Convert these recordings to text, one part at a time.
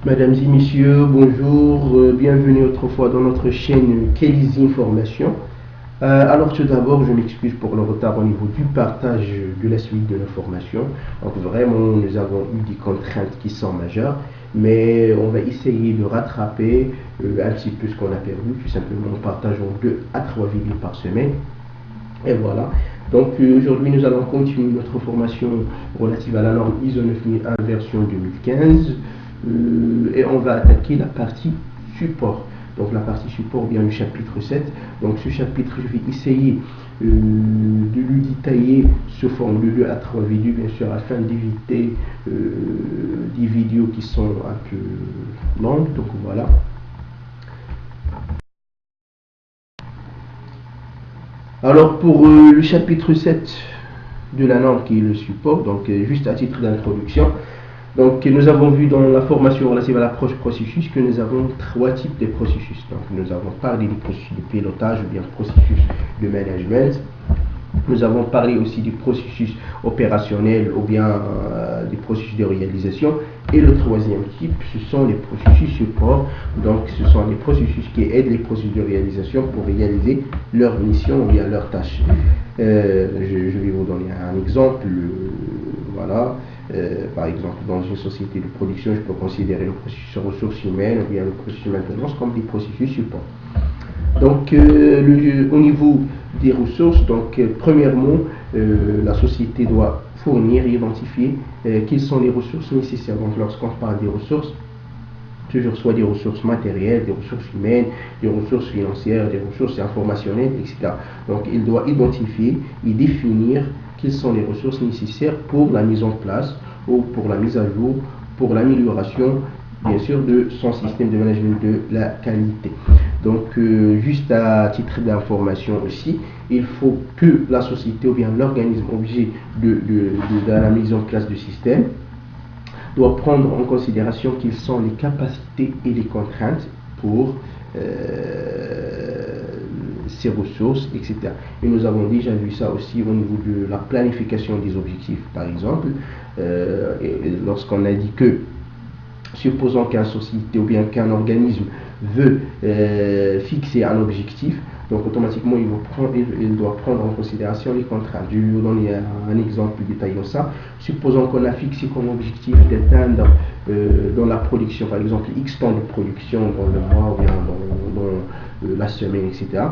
Mesdames et messieurs, bonjour, bienvenue autrefois dans notre chaîne Kelly's Information. Alors tout d'abord, je m'excuse pour le retard au niveau du partage de la suite de l'information. Donc vraiment, nous avons eu des contraintes qui sont majeures, mais on va essayer de rattraper un petit peu ce qu'on a perdu, tout simplement en partageant 2 à 3 vidéos par semaine. Et voilà. Donc aujourd'hui, nous allons continuer notre formation relative à la norme ISO 9001 version 2015 et on va attaquer la partie support. Donc la partie support, bien le chapitre 7. Donc ce chapitre, je vais essayer de le détailler sous forme de 2 à 3 vidéos, bien sûr, afin d'éviter des vidéos qui sont un peu longues. Donc voilà. Alors pour le chapitre 7 de la norme qui est le support, donc juste à titre d'introduction, donc nous avons vu dans la formation relative à l'approche processus que nous avons 3 types de processus. Donc nous avons parlé des processus de pilotage ou bien processus de management. Nous avons parlé aussi du processus opérationnel ou bien des processus de réalisation. Et le troisième type, ce sont les processus support. Donc ce sont les processus qui aident les processus de réalisation pour réaliser leur mission ou bien leurs tâches. Je vais vous donner un exemple. Voilà. Par exemple, dans une société de production, je peux considérer le processus ressources humaines ou bien le processus maintenance comme des processus support. Donc, au niveau des ressources, donc, premièrement, la société doit fournir et identifier quelles sont les ressources nécessaires. Donc, lorsqu'on parle des ressources, toujours soit des ressources matérielles, des ressources humaines, des ressources financières, des ressources informationnelles, etc. Donc, il doit identifier et définir quelles sont les ressources nécessaires pour la mise en place ou pour la mise à jour, pour l'amélioration, bien sûr, de son système de management de la qualité. Donc, juste à titre d'information aussi, il faut que la société ou bien l'organisme objet de la mise en place du système doit prendre en considération quelles sont les capacités et les contraintes pour ces ressources, etc. Et nous avons déjà vu ça aussi au niveau de la planification des objectifs, par exemple, lorsqu'on a dit que supposons qu'une société ou bien qu'un organisme veut fixer un objectif, donc automatiquement il doit prendre en considération les contraintes. Je vais vous donner un exemple détaillant ça. Supposons qu'on a fixé comme objectif d'atteindre dans la production, par exemple, X temps de production dans le mois ou bien dans la semaine, etc.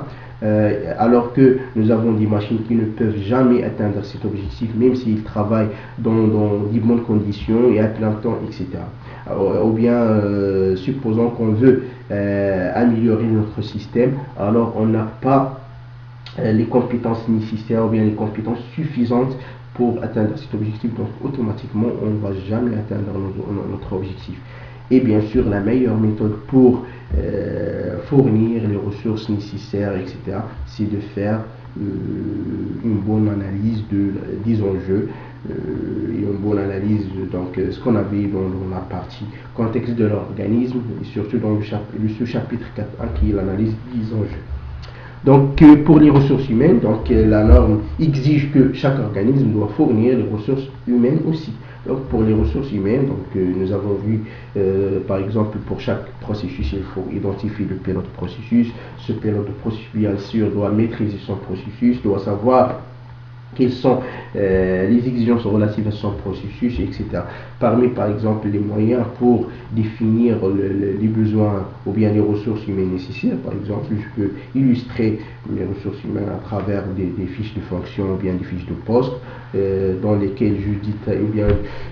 Alors que nous avons des machines qui ne peuvent jamais atteindre cet objectif, même s'ils travaillent dans de bonnes conditions et à plein temps, etc. Ou bien, supposons qu'on veut améliorer notre système, alors on n'a pas les compétences nécessaires ou bien les compétences suffisantes pour atteindre cet objectif, donc automatiquement on ne va jamais atteindre notre objectif. Et bien sûr, la meilleure méthode pour fournir les ressources nécessaires, etc., c'est de faire une bonne analyse des enjeux et une bonne analyse donc ce qu'on avait dans la partie contexte de l'organisme et surtout dans le sous-chapitre 4.1 qui est l'analyse des enjeux. Donc pour les ressources humaines, donc la norme exige que chaque organisme doit fournir les ressources humaines aussi. Donc pour les ressources humaines, donc, nous avons vu par exemple pour chaque processus, il faut identifier le pilote de processus. Ce pilote de processus, bien sûr, doit maîtriser son processus, doit savoir quelles sont les exigences relatives à son processus, etc. Parmi, par exemple, les moyens pour définir les besoins ou bien les ressources humaines nécessaires, par exemple, je peux illustrer les ressources humaines à travers des fiches de fonction ou bien des fiches de poste dans lesquelles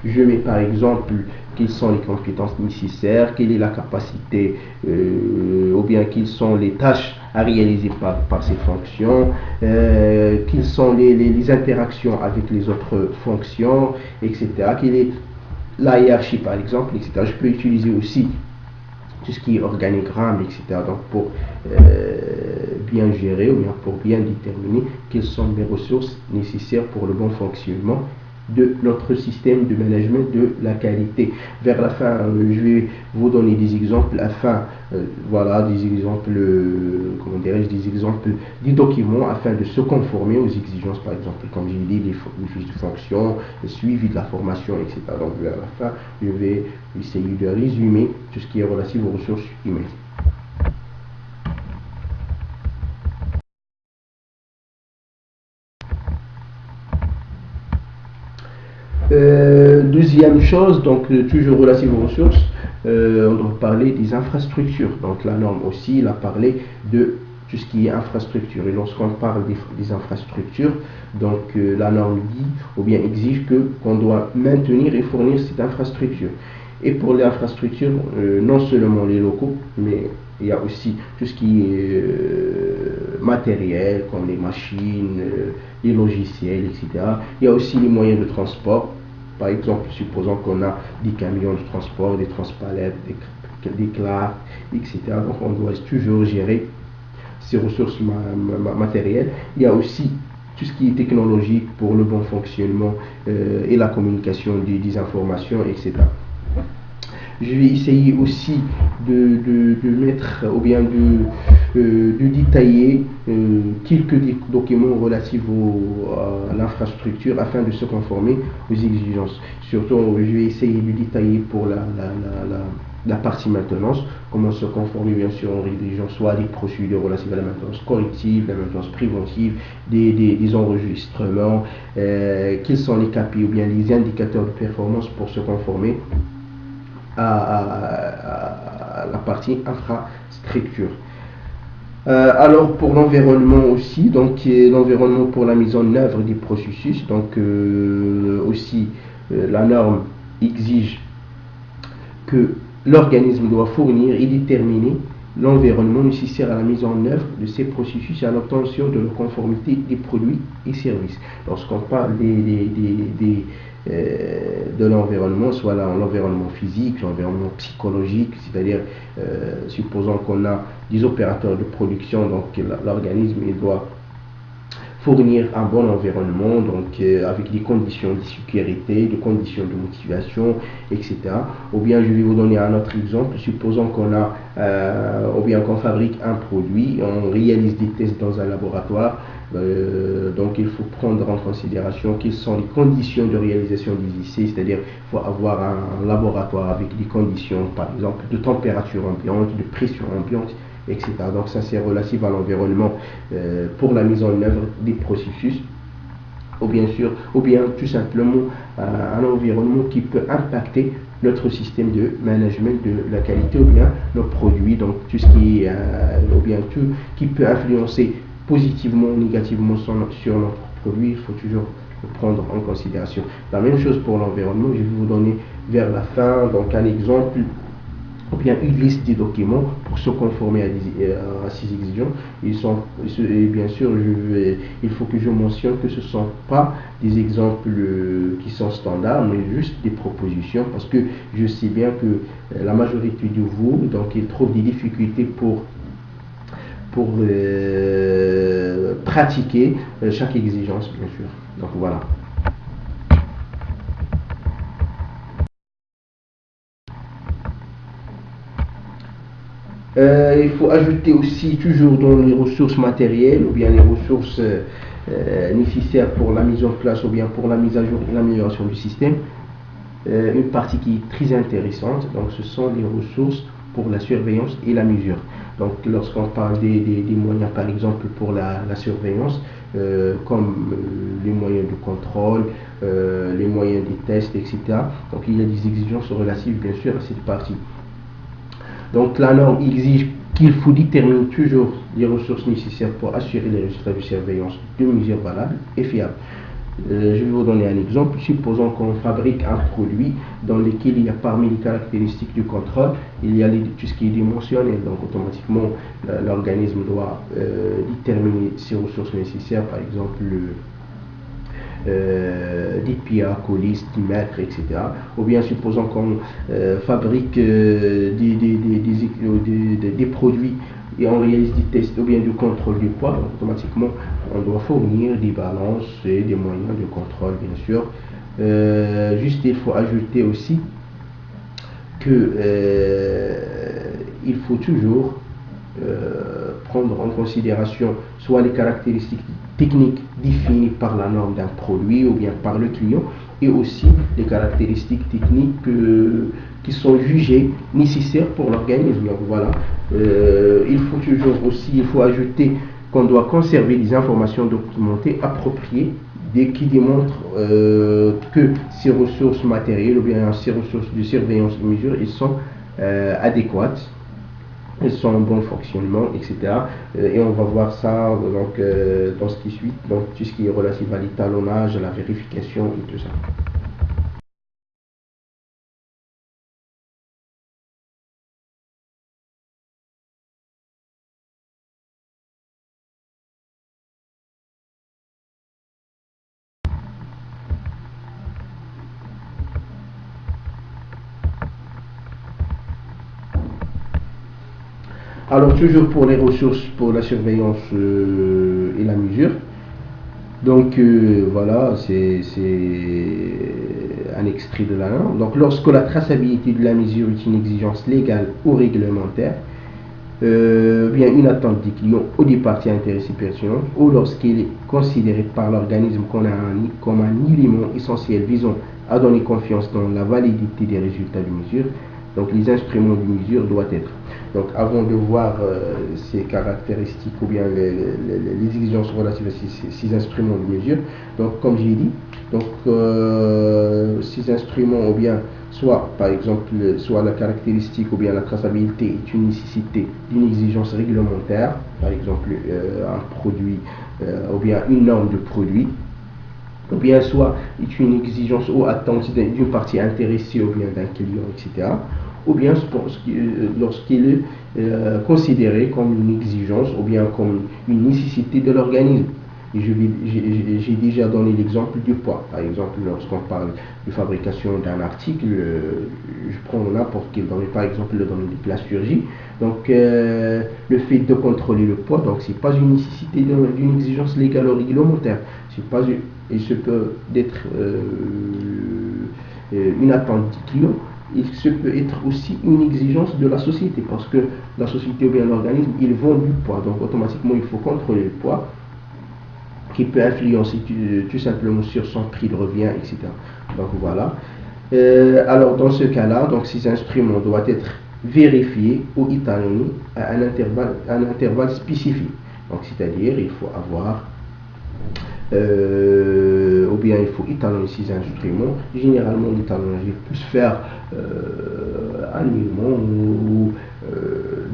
je mets, par exemple, quelles sont les compétences nécessaires, quelle est la capacité ou bien quelles sont les tâches à réaliser par ces fonctions, quelles sont les interactions avec les autres fonctions, etc. Quelle est la hiérarchie, par exemple, etc. Je peux utiliser aussi tout ce qui est organigramme, etc. Donc pour bien gérer ou bien pour bien déterminer quelles sont les ressources nécessaires pour le bon fonctionnement de notre système de management de la qualité. Vers la fin, je vais vous donner des exemples afin, voilà, des exemples, comment dirais-je, des exemples des documents afin de se conformer aux exigences, par exemple, comme j'ai dit, les fiches de fonction, le suivi de la formation, etc. Donc vers la fin, je vais essayer de résumer tout ce qui est relatif aux ressources humaines. Deuxième chose, donc toujours relative aux ressources, on doit parler des infrastructures. Donc la norme aussi, il a parlé de tout ce qui est infrastructure. Et lorsqu'on parle des infrastructures, donc la norme dit ou bien exige qu'on doit maintenir et fournir cette infrastructure. Et pour l'infrastructure, non seulement les locaux, mais il y a aussi tout ce qui est matériel, comme les machines, les logiciels, etc. Il y a aussi les moyens de transport. Par exemple, supposons qu'on a des camions de transport, des transpalettes, des clars, etc. Donc on doit toujours gérer ces ressources matérielles. Il y a aussi tout ce qui est technologique pour le bon fonctionnement et la communication des informations, etc. Je vais essayer aussi de mettre ou bien de détailler quelques documents relatifs à l'infrastructure afin de se conformer aux exigences. Surtout, je vais essayer de détailler pour la partie maintenance, comment se conformer bien sûr en rédigeant soit des procédures relatives à la maintenance corrective, la maintenance préventive, des enregistrements, quels sont les KPI ou bien les indicateurs de performance pour se conformer à la partie infrastructure. Alors pour l'environnement aussi, donc l'environnement pour la mise en œuvre des processus, donc aussi la norme exige que l'organisme doit fournir et déterminer l'environnement nécessaire à la mise en œuvre de ces processus et à l'obtention de la conformité des produits et services. Lorsqu'on parle de l'environnement, soit l'environnement physique, l'environnement psychologique, c'est-à-dire supposons qu'on a des opérateurs de production, donc l'organisme doit fournir un bon environnement, donc avec des conditions de sécurité, des conditions de motivation, etc. Ou bien je vais vous donner un autre exemple. Supposons qu'on a, ou bien qu'on fabrique un produit, on réalise des tests dans un laboratoire. Donc il faut prendre en considération quelles sont les conditions de réalisation des essais, c'est-à-dire il faut avoir un laboratoire avec des conditions, par exemple, de température ambiante, de pression ambiante, etc. Donc ça c'est relatif à l'environnement pour la mise en œuvre des processus, ou bien tout simplement un environnement qui peut impacter notre système de management de la qualité ou bien nos produits, donc tout ce qui est ou bien tout qui peut influencer positivement ou négativement sur notre produit, il faut toujours le prendre en considération. La même chose pour l'environnement, je vais vous donner vers la fin donc un exemple ou bien une liste des documents pour se conformer à ces exigences. Et bien sûr, il faut que je mentionne que ce ne sont pas des exemples qui sont standards, mais juste des propositions, parce que je sais bien que la majorité de vous, donc ils trouvent des difficultés pour pratiquer chaque exigence, bien sûr. Donc voilà. Il faut ajouter aussi toujours dans les ressources matérielles ou bien les ressources nécessaires pour la mise en place ou bien pour la mise à jour et l'amélioration du système, une partie qui est très intéressante. Donc ce sont les ressources pour la surveillance et la mesure. Donc lorsqu'on parle des moyens par exemple pour la surveillance, comme les moyens de contrôle, les moyens des tests, etc. Donc il y a des exigences relatives bien sûr à cette partie. Donc la norme exige qu'il faut déterminer toujours les ressources nécessaires pour assurer les résultats de surveillance de mesures valables et fiables. Je vais vous donner un exemple. Supposons qu'on fabrique un produit dans lequel il y a parmi les caractéristiques du contrôle, il y a tout ce qui est dimensionnel. Donc automatiquement, l'organisme doit déterminer ses ressources nécessaires, par exemple des PA, colis, mètres, etc. Ou bien supposons qu'on fabrique des produits et on réalise des tests ou bien du contrôle du poids, automatiquement on doit fournir des balances et des moyens de contrôle bien sûr Juste, il faut ajouter aussi que il faut toujours prendre en considération soit les caractéristiques techniques définies par la norme d'un produit ou bien par le client, et aussi les caractéristiques techniques qui sont jugées nécessaires pour l'organisme. Donc voilà, il faut ajouter qu'on doit conserver des informations documentées appropriées qui démontrent que ces ressources matérielles ou bien ces ressources de surveillance et de mesure, elles sont adéquates, elles sont en bon fonctionnement, etc. Et on va voir ça donc, dans ce qui suit, donc tout ce qui est relatif à l'étalonnage, à la vérification et tout ça. Alors toujours pour les ressources, pour la surveillance et la mesure. Donc voilà, c'est un extrait de la norme. Donc lorsque la traçabilité de la mesure est une exigence légale ou réglementaire, bien une attente des clients ou des parties intéressées pertinentes, ou lorsqu'elle est considérée par l'organisme comme un élément essentiel visant à donner confiance dans la validité des résultats de mesure. Donc les instruments de mesure doivent être. Donc avant de voir ces caractéristiques ou bien les exigences relatives à ces instruments de mesure, donc comme j'ai dit, donc ces instruments ou bien soit par exemple soit la caractéristique ou bien la traçabilité est une nécessité d'une exigence réglementaire, par exemple un produit ou bien une norme de produit, ou bien soit est une exigence ou attente d'une partie intéressée ou bien d'un client, etc. Ou bien lorsqu'il est considéré comme une exigence ou bien comme une nécessité de l'organisme. Et j'ai déjà donné l'exemple du poids. Par exemple, lorsqu'on parle de fabrication d'un article, je prends n'importe quel domaine, par exemple le domaine de la chirurgie. Donc, le fait de contrôler le poids, donc c'est pas une nécessité d'une exigence légale ou réglementaire. C'est pas et ce peut être une attente du client. Et ce peut être aussi une exigence de la société, parce que la société ou bien l'organisme, ils vendent du poids. Donc, automatiquement, il faut contrôler le poids, qui peut influencer tout simplement sur son prix de revient, etc. Donc voilà. Alors dans ce cas-là, donc ces instruments doivent être vérifiés ou étalonnés à un intervalle spécifique. Donc c'est-à-dire il faut avoir ou bien il faut étalonner ces instruments. Généralement l'étalonnage peut se faire annuellement ou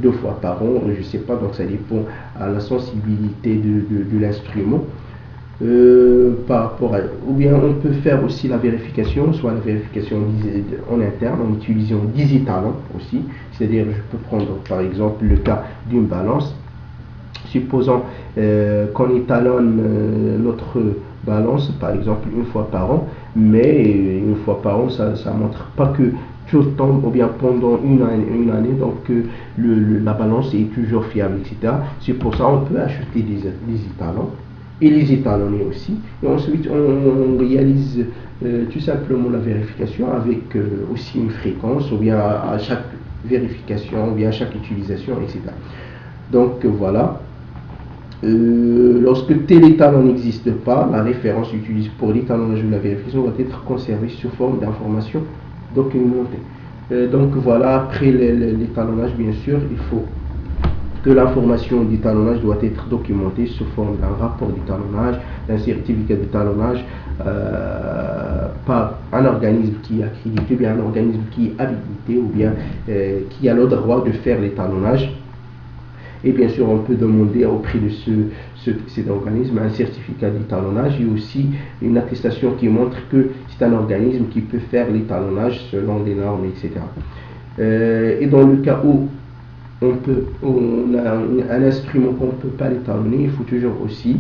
deux fois par an, je ne sais pas, donc ça dépend à la sensibilité de l'instrument. Par rapport à, ou bien on peut faire aussi la vérification, soit la vérification en interne en utilisant des étalons aussi, c'est-à-dire je peux prendre par exemple le cas d'une balance. Supposons qu'on étalonne notre balance par exemple une fois par an, mais une fois par an ça ne montre pas que tout le temps ou bien pendant une année donc la balance est toujours fiable, etc. C'est pour ça qu'on peut acheter des étalons et les étalonner aussi. Et ensuite, on réalise tout simplement la vérification avec aussi une fréquence, ou bien à chaque vérification, ou bien à chaque utilisation, etc. Donc voilà. Lorsque tel étalon n'existe pas, la référence utilisée pour l'étalonnage ou la vérification doit être conservée sous forme d'information documentée. Donc voilà, après l'étalonnage, bien sûr, il faut que l'information d'étalonnage doit être documentée sous forme d'un rapport d'étalonnage, d'un certificat d'étalonnage par un organisme qui est accrédité, ou bien un organisme qui est habilité, ou bien qui a le droit de faire l'étalonnage. Et bien sûr, on peut demander auprès de cet organisme un certificat d'étalonnage et aussi une attestation qui montre que c'est un organisme qui peut faire l'étalonnage selon les normes, etc. Et dans le cas où on a un instrument qu'on ne peut pas l'étalonner, il faut toujours aussi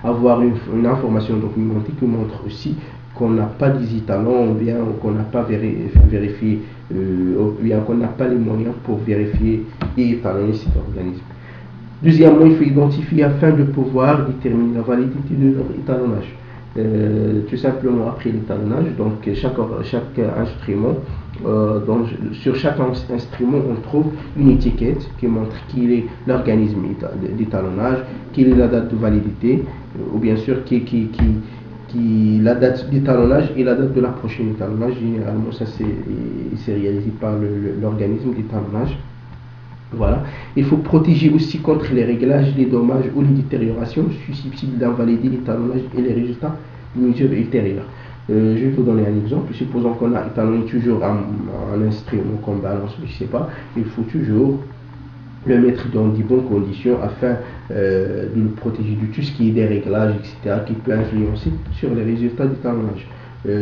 avoir une information documentée qui montre aussi qu'on n'a pas des étalons ou bien qu'on n'a pas vérifié ou bien qu'on n'a pas les moyens pour vérifier et étalonner cet organisme. Deuxièmement, il faut identifier afin de pouvoir déterminer la validité de notre étalonnage. tout simplement après l'étalonnage. Donc chaque instrument, sur chaque instrument, on trouve une étiquette qui montre qu'il est l'organisme d'étalonnage, quelle est la date de validité, ou bien sûr la date d'étalonnage et la date de la prochaine étalonnage. Généralement, ça c'est réalisé par l'organisme d'étalonnage. Voilà. Il faut protéger aussi contre les réglages, les dommages ou les détériorations susceptibles d'invalider l'étalonnage et les résultats de mesures ultérieures. Je vais vous donner un exemple. Supposons qu'on a étalonné toujours un instrument comme balance, je ne sais pas, il faut toujours le mettre dans de bonnes conditions afin de le protéger de tout ce qui est des réglages, etc., qui peut influencer sur les résultats d'étalonnage.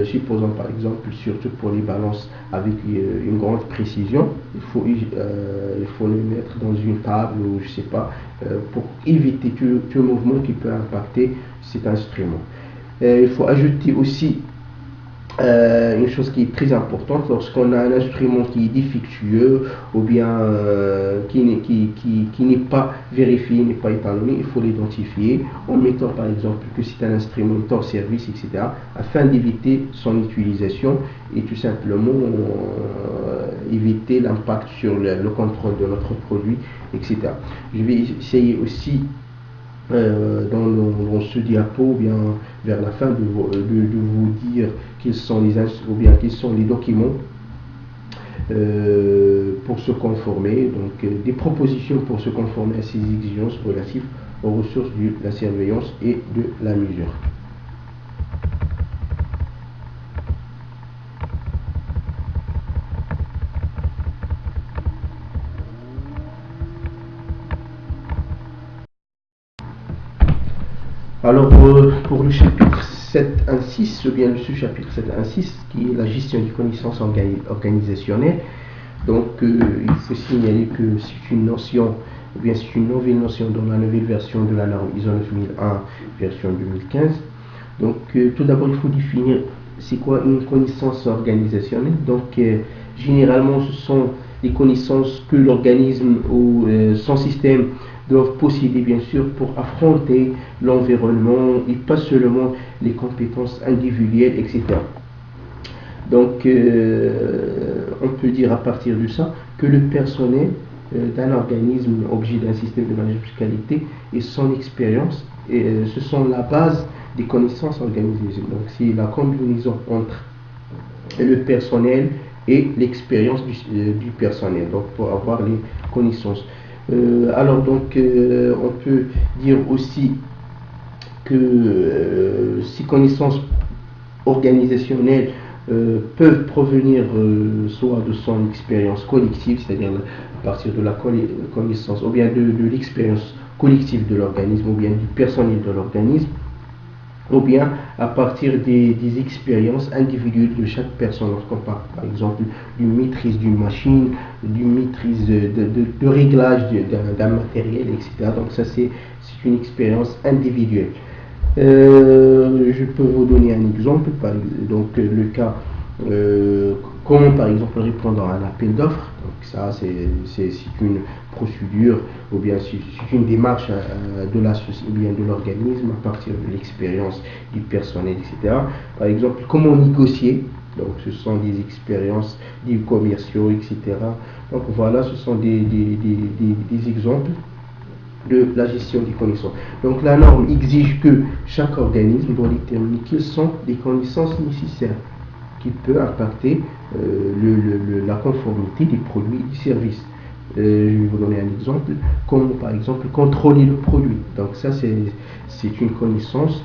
Supposons par exemple, surtout pour les balances avec une grande précision, il faut le mettre dans une table ou je sais pas, pour éviter tout mouvement qui peut impacter cet instrument. Il faut ajouter aussi une chose qui est très importante: lorsqu'on a un instrument qui est défectueux ou bien qui n'est pas vérifié, n'est pas étalonné, il faut l'identifier en mettant par exemple que c'est un instrument hors service, etc., afin d'éviter son utilisation et tout simplement éviter l'impact sur le contrôle de notre produit, etc. Je vais essayer aussi dans ce diapo, bien vers la fin, de vous dire quels sont les documents pour se conformer, donc des propositions pour se conformer à ces exigences relatives aux ressources de la surveillance et de la mesure. Alors pour le chapitre 7.1.6, ou bien le sous-chapitre 7.1.6, qui est la gestion des connaissances organisationnelles, donc il faut signaler que c'est une notion, ou bien c'est une nouvelle notion dans la nouvelle version de la norme ISO 9001 version 2015. Donc tout d'abord il faut définir c'est quoi une connaissance organisationnelle. Donc généralement ce sont les connaissances que l'organisme ou son système doivent posséder bien sûr pour affronter l'environnement et pas seulement les compétences individuelles, etc. Donc on peut dire à partir de ça que le personnel d'un organisme objet d'un système de management de qualité et son expérience, ce sont la base des connaissances organisées. Donc c'est la combinaison entre le personnel et l'expérience du personnel, donc pour avoir les connaissances. Alors donc on peut dire aussi que ces connaissances organisationnelles peuvent provenir soit de son expérience collective, c'est-à-dire à partir de la connaissance, ou bien de l'expérience collective de l'organisme, ou bien du personnel de l'organisme, ou bien à partir des expériences individuelles de chaque personne. Lorsqu'on parle par exemple d'une maîtrise d'une machine, d'une maîtrise de réglage d'un matériel, etc. Donc ça c'est une expérience individuelle. Je peux vous donner un exemple, donc le cas, comment par exemple répondre à un appel d'offres. Donc ça c'est une procédure, ou bien c'est une démarche de la société, ou bien de l'organisme à partir de l'expérience du personnel, etc. Par exemple, comment négocier. Donc ce sont des expériences des commerciaux, etc. Donc voilà, ce sont des exemples de la gestion des connaissances. Donc la norme exige que chaque organisme doit déterminer quelles sont les connaissances nécessaires qui peuvent impacter la conformité des produits et des services. Je vais vous donner un exemple, comme par exemple contrôler le produit. Donc ça c'est une connaissance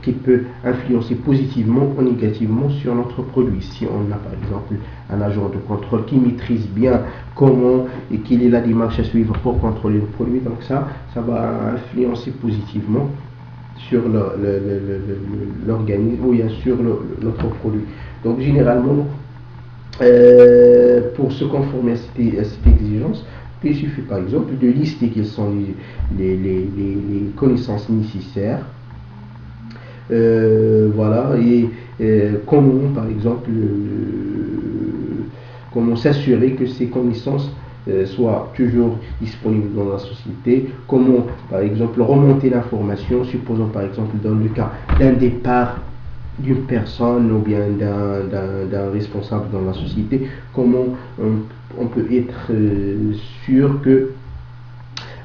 qui peut influencer positivement ou négativement sur notre produit. Si on a par exemple un agent de contrôle qui maîtrise bien comment et quelle est la démarche à suivre pour contrôler le produit, donc ça va influencer positivement sur l'organisme ou bien sur notre produit. Donc généralement, pour se conformer à cette exigence, il suffit par exemple de lister quelles sont les connaissances nécessaires. Voilà, et comment par exemple comment s'assurer que ces connaissances soit toujours disponible dans la société, comment par exemple remonter l'information, supposons par exemple dans le cas d'un départ d'une personne ou bien d'un responsable dans la société, comment on peut être sûr que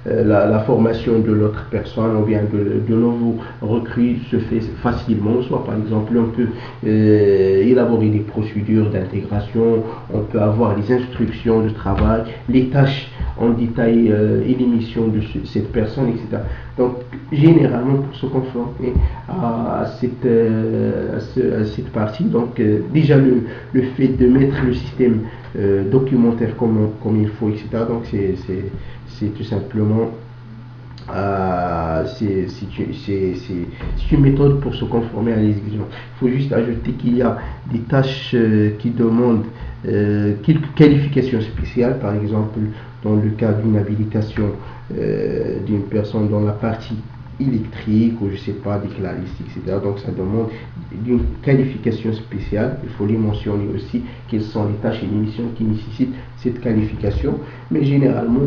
la formation de l'autre personne ou bien de nouveaux recrues se fait facilement, soit par exemple on peut élaborer des procédures d'intégration, on peut avoir des instructions de travail, les tâches en détail et les missions de cette personne, etc. Donc généralement pour se conformer à cette partie, donc déjà le fait de mettre le système documentaire comme il faut, etc. Donc c'est tout simplement c'est une méthode pour se conformer à l'exigence. Il faut juste ajouter qu'il y a des tâches qui demandent quelques qualifications spéciales, par exemple dans le cas d'une habilitation d'une personne dans la partie électrique ou je sais pas des claristes, etc. Donc ça demande d'une qualification spéciale. Il faut les mentionner aussi quelles sont les tâches et les missions qui nécessitent cette qualification. Mais généralement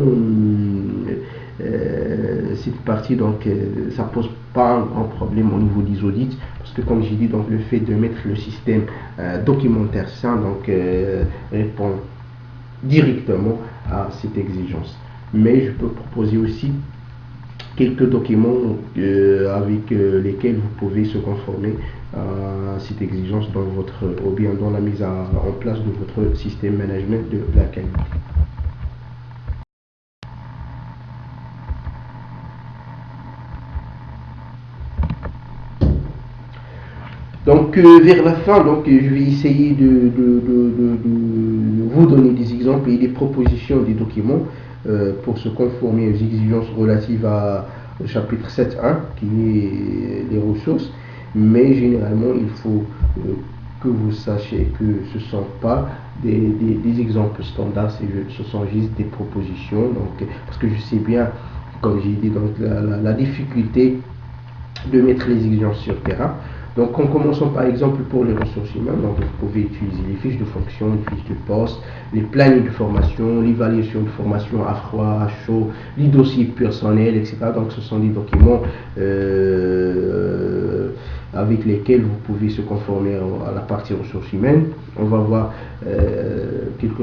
cette partie donc ça pose pas un grand problème au niveau des audits parce que comme j'ai dit donc le fait de mettre le système documentaire sain donc répond directement à cette exigence. Mais je peux proposer aussi quelques documents avec lesquels vous pouvez se conformer à cette exigence dans votre ou bien dans la mise en place de votre système management de la qualité. Donc vers la fin, donc, je vais essayer de vous donner des exemples et des propositions des documents pour se conformer aux exigences relatives au chapitre 7.1 qui est les ressources. Mais généralement, il faut que vous sachiez que ce ne sont pas des exemples standards, ce sont juste des propositions. Donc, parce que je sais bien, comme j'ai dit, donc, la difficulté de mettre les exigences sur terrain. Donc en commençant par exemple pour les ressources humaines, donc vous pouvez utiliser les fiches de fonction, les fiches de poste, les plannings de formation, l'évaluation de formation à froid, à chaud, les dossiers personnels, etc. Donc ce sont des documents avec lesquels vous pouvez se conformer à la partie ressources humaines. On va voir quelques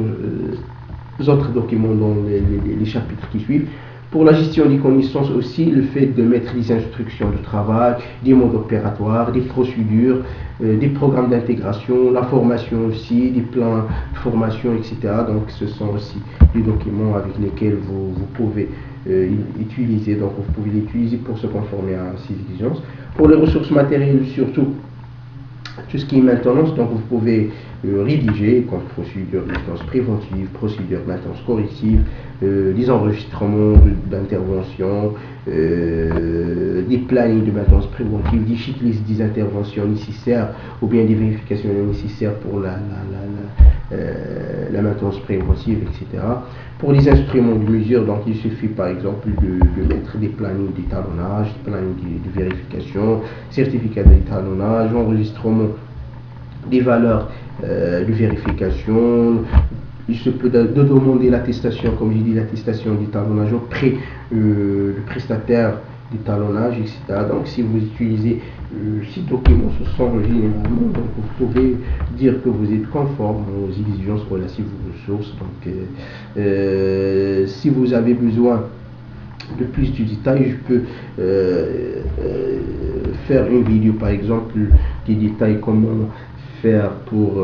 autres documents dans les chapitres qui suivent. Pour la gestion des connaissances aussi, le fait de mettre les instructions de travail, des modes opératoires, des procédures, des programmes d'intégration, la formation aussi, des plans de formation, etc. Donc ce sont aussi des documents avec lesquels vous pouvez utiliser, donc vous pouvez l'utiliser pour se conformer à ces exigences. Pour les ressources matérielles surtout, tout ce qui est maintenance, donc vous pouvez rédiger comme procédure de maintenance préventive, procédure de maintenance corrective, des enregistrements d'intervention, des plannings de maintenance préventive, des checklists des interventions nécessaires ou bien des vérifications nécessaires pour la maintenance préventive, etc. Pour les instruments de mesure, donc il suffit par exemple de mettre des plannings d'étalonnage, des plannings de vérification, certificat d'étalonnage, enregistrement des valeurs de vérification. Il se peut de demander l'attestation, comme j'ai dit, l'attestation d'étalonnage auprès du prestataire d'étalonnage, etc. Donc si vous utilisez ces documents, ce sont généralement, donc vous pouvez dire que vous êtes conforme aux exigences relatives aux ressources. Donc si vous avez besoin de plus de détails, je peux faire une vidéo par exemple des détails comment faire pour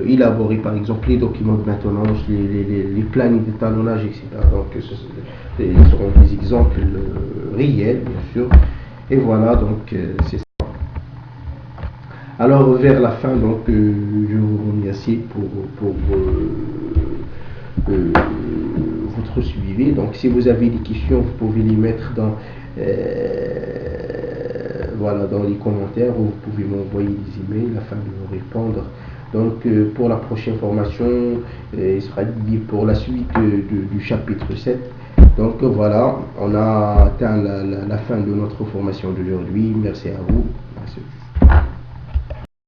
élaborer par exemple les documents de maintenance, les plannings d'étalonnage, etc. Donc ce seront des exemples réels bien sûr. Et voilà, donc c'est ça. Alors vers la fin, donc je vous remercie pour votre suivi. Donc si vous avez des questions, vous pouvez les mettre dans voilà, dans les commentaires, ou vous pouvez m'envoyer des emails afin de vous répondre. Donc pour la prochaine formation, il sera dit pour la suite du chapitre 7. Donc voilà, on a atteint la fin de notre formation d'aujourd'hui. Merci à vous. Merci.